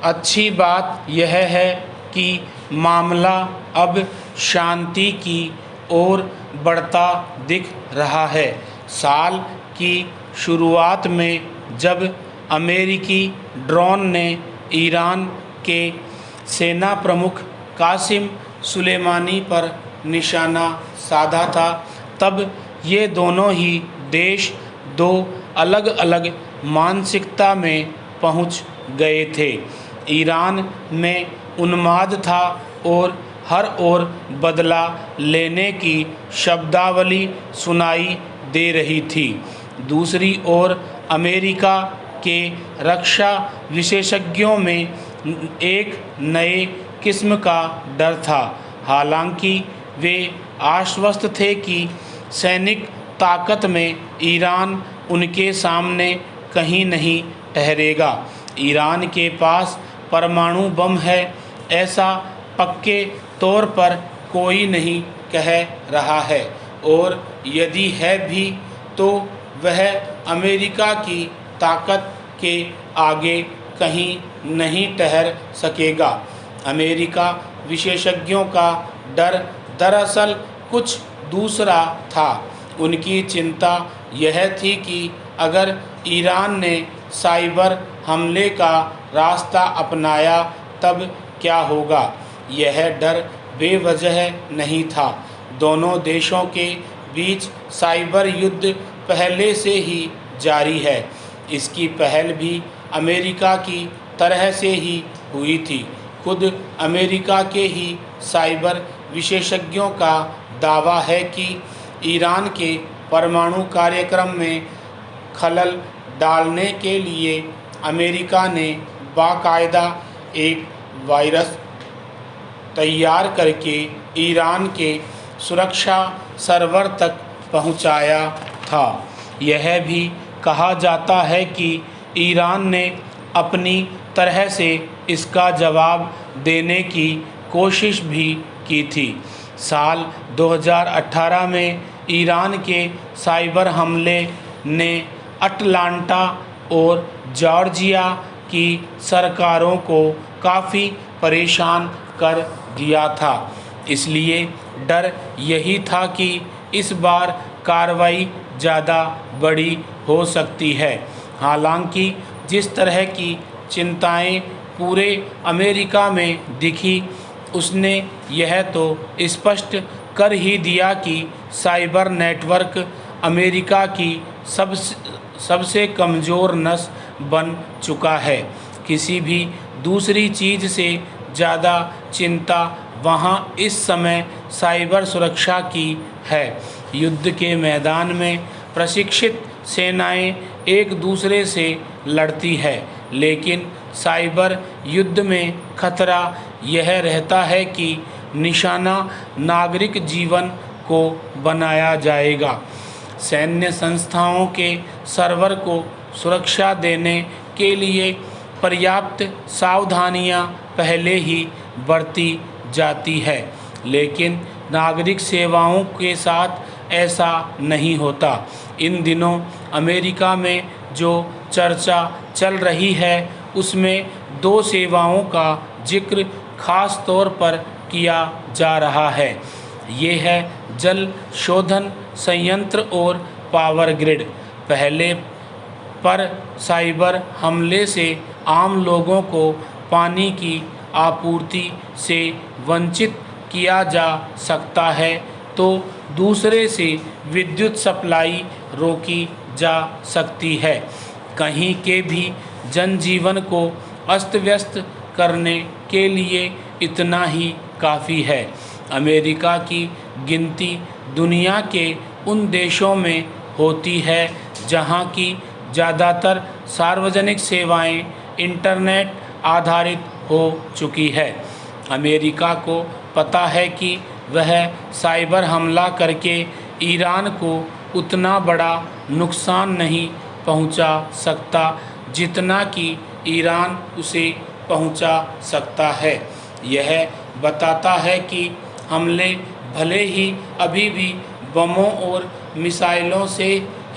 अच्छी बात यह है कि मामला अब शांति की ओर बढ़ता दिख रहा है। साल की शुरुआत में जब अमेरिकी ड्रोन ने ईरान के सेना प्रमुख कासिम सुलेमानी पर निशाना साधा था, तब ये दोनों ही देश दो अलग अलग मानसिकता में पहुंच गए थे। ईरान में उन्माद था और हर ओर बदला लेने की शब्दावली सुनाई दे रही थी। दूसरी ओर अमेरिका के रक्षा विशेषज्ञों में एक नए किस्म का डर था। हालांकि वे आश्वस्त थे कि सैनिक ताकत में ईरान उनके सामने कहीं नहीं ठहरेगा। ईरान के पास परमाणु बम है, ऐसा पक्के तौर पर कोई नहीं कह रहा है, और यदि है भी तो वह अमेरिका की ताकत के आगे कहीं नहीं ठहर सकेगा। अमेरिका विशेषज्ञों का डर दरअसल कुछ दूसरा था। उनकी चिंता यह थी कि अगर ईरान ने साइबर हमले का रास्ता अपनाया तब क्या होगा। यह डर बेवजह नहीं था। दोनों देशों के बीच साइबर युद्ध पहले से ही जारी है। इसकी पहल भी अमेरिका की तरह से ही हुई थी। खुद अमेरिका के ही साइबर विशेषज्ञों का दावा है कि ईरान के परमाणु कार्यक्रम में खलल डालने के लिए अमेरिका ने बाकायदा एक वायरस तैयार करके ईरान के सुरक्षा सर्वर तक पहुंचाया था। यह भी कहा जाता है कि ईरान ने अपनी तरह से इसका जवाब देने की कोशिश भी की थी। साल 2018 में ईरान के साइबर हमले ने अटलांटा और जॉर्जिया की सरकारों को काफ़ी परेशान कर दिया था। इसलिए डर यही था कि इस बार कार्रवाई ज़्यादा बड़ी हो सकती है। हालांकि जिस तरह की चिंताएं पूरे अमेरिका में दिखी, उसने यह तो स्पष्ट कर ही दिया कि साइबर नेटवर्क अमेरिका की सबसे कमज़ोर नस बन चुका है। किसी भी दूसरी चीज़ से ज़्यादा चिंता वहाँ इस समय साइबर सुरक्षा की है। युद्ध के मैदान में प्रशिक्षित सेनाएं एक दूसरे से लड़ती है, लेकिन साइबर युद्ध में खतरा यह रहता है कि निशाना नागरिक जीवन को बनाया जाएगा। सैन्य संस्थाओं के सर्वर को सुरक्षा देने के लिए पर्याप्त सावधानियां पहले ही बरती जाती है, लेकिन नागरिक सेवाओं के साथ ऐसा नहीं होता। इन दिनों अमेरिका में जो चर्चा चल रही है उसमें दो सेवाओं का जिक्र खास तौर पर किया जा रहा है। ये है जल शोधन संयंत्र और पावर ग्रिड। पहले पर साइबर हमले से आम लोगों को पानी की आपूर्ति से वंचित किया जा सकता है, तो दूसरे से विद्युत सप्लाई रोकी जा सकती है। कहीं के भी जनजीवन को अस्त व्यस्त करने के लिए इतना ही काफ़ी है। अमेरिका की गिनती दुनिया के उन देशों में होती है जहां की ज़्यादातर सार्वजनिक सेवाएं इंटरनेट आधारित हो चुकी है। अमेरिका को पता है कि वह साइबर हमला करके ईरान को उतना बड़ा नुकसान नहीं पहुंचा सकता जितना कि ईरान उसे पहुंचा सकता है। यह बताता है कि हमले भले ही अभी भी बमों और मिसाइलों से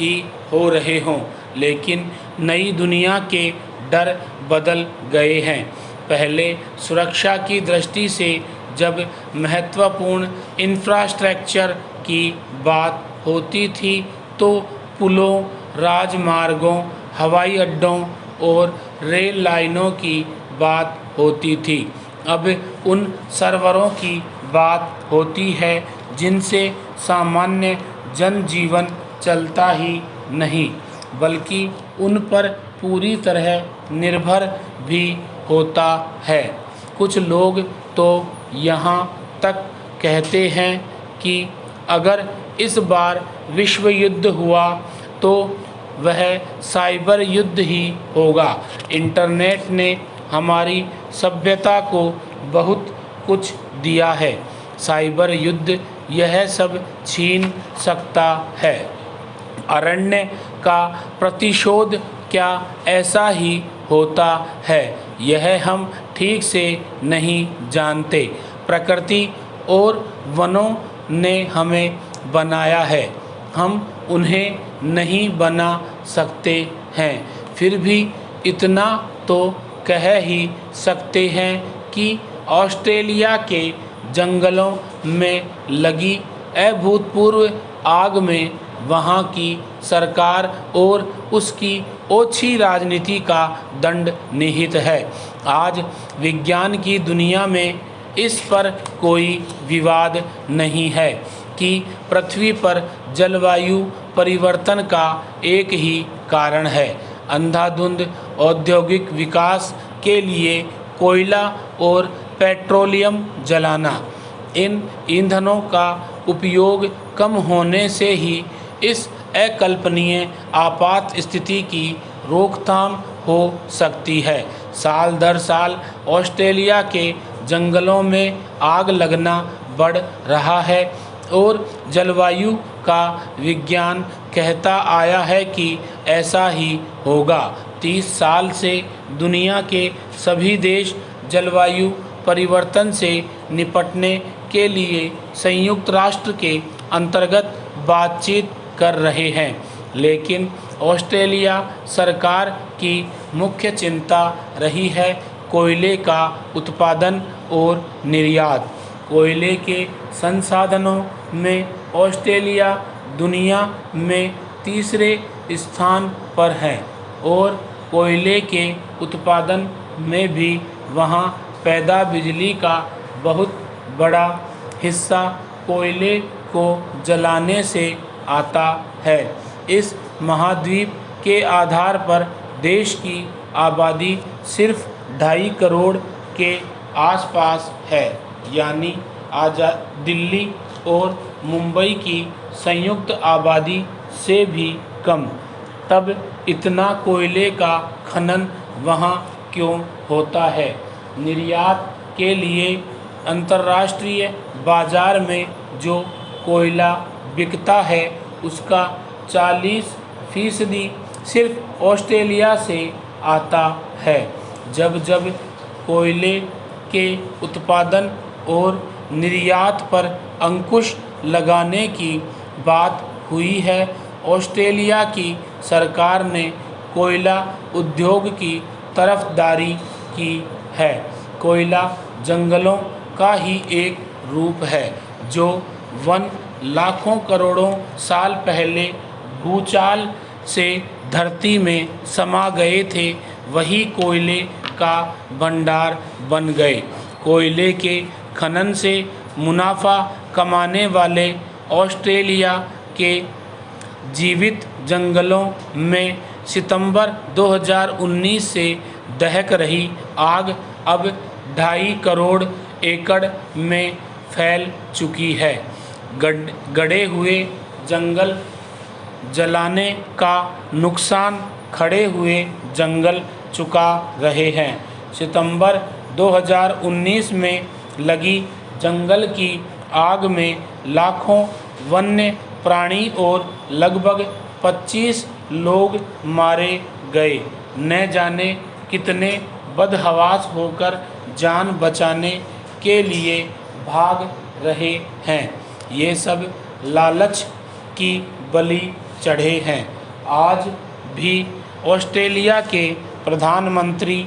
ही हो रहे हों, लेकिन नई दुनिया के डर बदल गए हैं। पहले सुरक्षा की दृष्टि से जब महत्वपूर्ण इंफ्रास्ट्रक्चर की बात होती थी तो पुलों, राजमार्गों, हवाई अड्डों और रेल लाइनों की बात होती थी। अब उन सर्वरों की बात होती है जिनसे सामान्य जनजीवन चलता ही नहीं, बल्कि उन पर पूरी तरह निर्भर भी होता है। कुछ लोग तो यहाँ तक कहते हैं कि अगर इस बार विश्व युद्ध हुआ तो वह साइबर युद्ध ही होगा। इंटरनेट ने हमारी सभ्यता को बहुत कुछ दिया है, साइबर युद्ध यह सब छीन सकता है। अरण्य का प्रतिशोध क्या ऐसा ही होता है, यह हम ठीक से नहीं जानते। प्रकृति और वनों ने हमें बनाया है, हम उन्हें नहीं बना सकते हैं। फिर भी इतना तो कह ही सकते हैं कि ऑस्ट्रेलिया के जंगलों में लगी अभूतपूर्व आग में वहाँ की सरकार और उसकी ओछी राजनीति का दंड निहित है। आज विज्ञान की दुनिया में इस पर कोई विवाद नहीं है कि पृथ्वी पर जलवायु परिवर्तन का एक ही कारण है, अंधाधुंध औद्योगिक विकास के लिए कोयला और पेट्रोलियम जलाना। इन ईंधनों का उपयोग कम होने से ही इस अकल्पनीय आपात स्थिति की रोकथाम हो सकती है। साल दर साल ऑस्ट्रेलिया के जंगलों में आग लगना बढ़ रहा है और जलवायु का विज्ञान कहता आया है कि ऐसा ही होगा। 30 साल से दुनिया के सभी देश जलवायु परिवर्तन से निपटने के लिए संयुक्त राष्ट्र के अंतर्गत बातचीत कर रहे हैं, लेकिन ऑस्ट्रेलिया सरकार की मुख्य चिंता रही है कोयले का उत्पादन और निर्यात। कोयले के संसाधनों में ऑस्ट्रेलिया दुनिया में तीसरे स्थान पर है और कोयले के उत्पादन में भी वहाँ पैदा बिजली का बहुत बड़ा हिस्सा कोयले को जलाने से आता है। इस महाद्वीप के आधार पर देश की आबादी सिर्फ 2.5 करोड़ के आसपास है, यानी दिल्ली और मुंबई की संयुक्त आबादी से भी कम। तब इतना कोयले का खनन वहाँ क्यों होता है? निर्यात के लिए अंतर्राष्ट्रीय बाजार में जो कोयला बिकता है उसका 40% सिर्फ ऑस्ट्रेलिया से आता है। जब जब कोयले के उत्पादन और निर्यात पर अंकुश लगाने की बात हुई है, ऑस्ट्रेलिया की सरकार ने कोयला उद्योग की तरफदारी की है। कोयला जंगलों का ही एक रूप है जो वन लाखों करोड़ों साल पहले भूचाल से धरती में समा गए थे, वही कोयले का भंडार बन गए। कोयले के खनन से मुनाफा कमाने वाले ऑस्ट्रेलिया के जीवित जंगलों में सितंबर 2019 से दहक रही आग अब 2.5 करोड़ एकड़ में फैल चुकी है। गड़े हुए जंगल जलाने का नुकसान खड़े हुए जंगल चुका रहे हैं। सितंबर 2019 में लगी जंगल की आग में लाखों वन्य प्राणी और लगभग 25 लोग मारे गए। न जाने कितने बदहवास होकर जान बचाने के लिए भाग रहे हैं। ये सब लालच की बलि चढ़े हैं। आज भी ऑस्ट्रेलिया के प्रधानमंत्री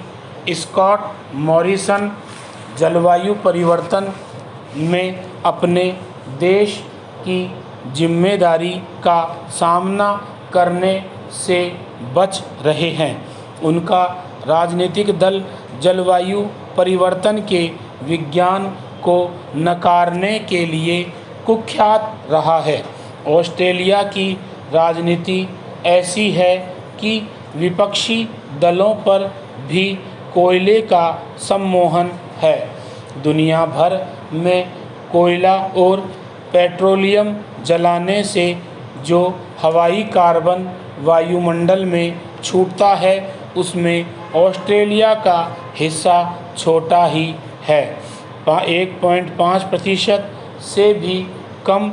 स्कॉट मॉरिसन जलवायु परिवर्तन में अपने देश की जिम्मेदारी का सामना करने से बच रहे हैं। उनका राजनीतिक दल जलवायु परिवर्तन के विज्ञान को नकारने के लिए कुख्यात रहा है। ऑस्ट्रेलिया की राजनीति ऐसी है कि विपक्षी दलों पर भी कोयले का सम्मोहन है। दुनिया भर में कोयला और पेट्रोलियम जलाने से जो हवाई कार्बन वायुमंडल में छूटता है उसमें ऑस्ट्रेलिया का हिस्सा छोटा ही है, 1.5% से भी कम,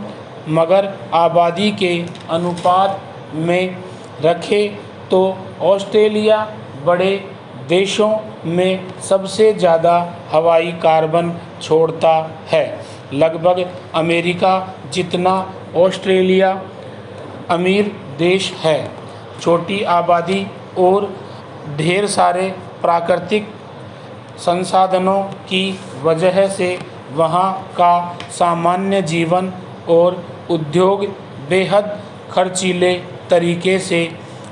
मगर आबादी के अनुपात में रखें तो ऑस्ट्रेलिया बड़े देशों में सबसे ज़्यादा हवाई कार्बन छोड़ता है। लगभग अमेरिका जितना ऑस्ट्रेलिया अमीर देश है। छोटी आबादी और ढेर सारे प्राकृतिक संसाधनों की वजह से वहाँ का सामान्य जीवन और उद्योग बेहद खर्चीले तरीके से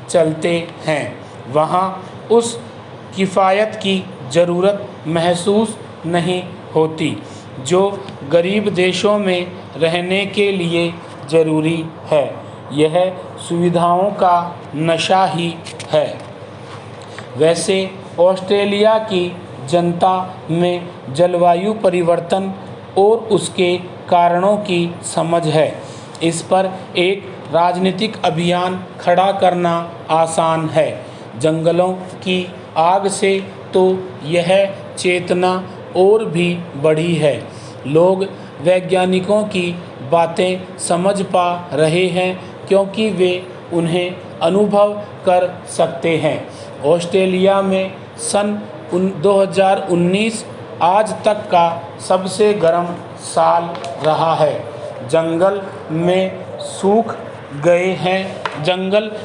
चलते हैं। वहाँ उस किफ़ायत की ज़रूरत महसूस नहीं होती जो गरीब देशों में रहने के लिए ज़रूरी है। यह सुविधाओं का नशा ही है। वैसे ऑस्ट्रेलिया की जनता में जलवायु परिवर्तन और उसके कारणों की समझ है। इस पर एक राजनीतिक अभियान खड़ा करना आसान है। जंगलों की आग से तो यह चेतना और भी बढ़ी है। लोग वैज्ञानिकों की बातें समझ पा रहे हैं क्योंकि वे उन्हें अनुभव कर सकते हैं। ऑस्ट्रेलिया में सन 2019 आज तक का सबसे गर्म साल रहा है। जंगल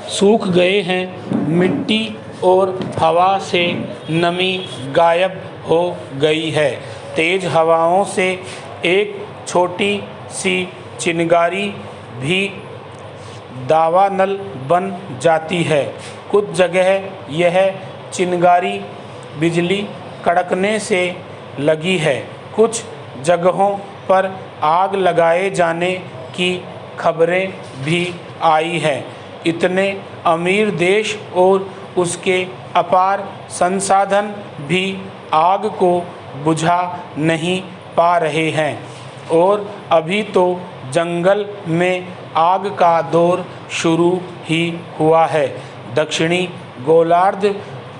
सूख गए हैं, मिट्टी और हवा से नमी गायब हो गई है। तेज हवाओं से एक छोटी सी चिंगारी भी दावानल बन जाती है। कुछ जगह यह चिंगारी बिजली कड़कने से लगी है। कुछ जगहों पर आग लगाए जाने की खबरें भी आई हैं। इतने अमीर देश और उसके अपार संसाधन भी आग को बुझा नहीं पा रहे हैं और अभी तो जंगल में आग का दौर शुरू ही हुआ है। दक्षिणी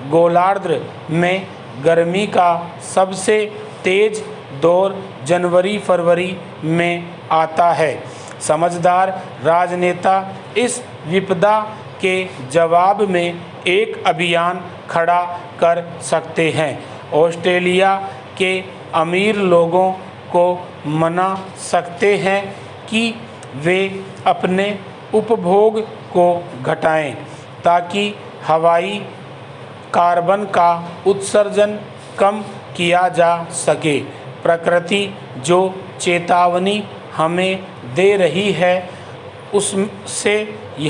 गोलार्ध में गर्मी का सबसे तेज दौर जनवरी-फरवरी में आता है। समझदार राजनेता इस विपदा के जवाब में एक अभियान खड़ा कर सकते हैं। ऑस्ट्रेलिया के अमीर लोगों को मना सकते हैं कि वे अपने उपभोग को घटाएं ताकि हवाई कार्बन का उत्सर्जन कम किया जा सके। प्रकृति जो चेतावनी हमें दे रही है उससे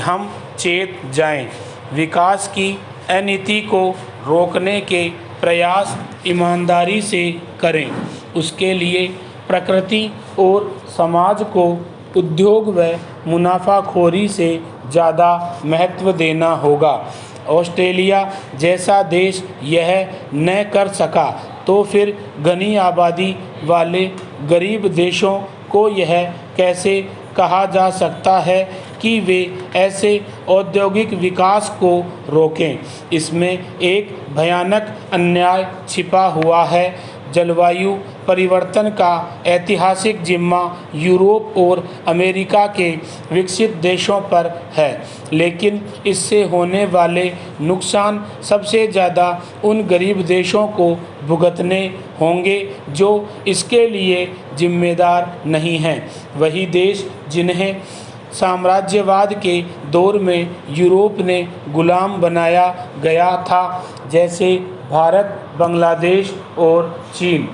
हम चेत जाएं। विकास की अनीति को रोकने के प्रयास ईमानदारी से करें। उसके लिए प्रकृति और समाज को उद्योग व मुनाफाखोरी से ज़्यादा महत्व देना होगा। ऑस्ट्रेलिया जैसा देश यह न कर सका तो फिर घनी आबादी वाले गरीब देशों को यह कैसे कहा जा सकता है कि वे ऐसे औद्योगिक विकास को रोकें। इसमें एक भयानक अन्याय छिपा हुआ है। जलवायु परिवर्तन का ऐतिहासिक जिम्मा यूरोप और अमेरिका के विकसित देशों पर है, लेकिन इससे होने वाले नुकसान सबसे ज़्यादा उन गरीब देशों को भुगतने होंगे जो इसके लिए जिम्मेदार नहीं हैं। वही देश जिन्हें साम्राज्यवाद के दौर में यूरोप ने गुलाम बनाया गया था, जैसे भारत, बांग्लादेश और चीन।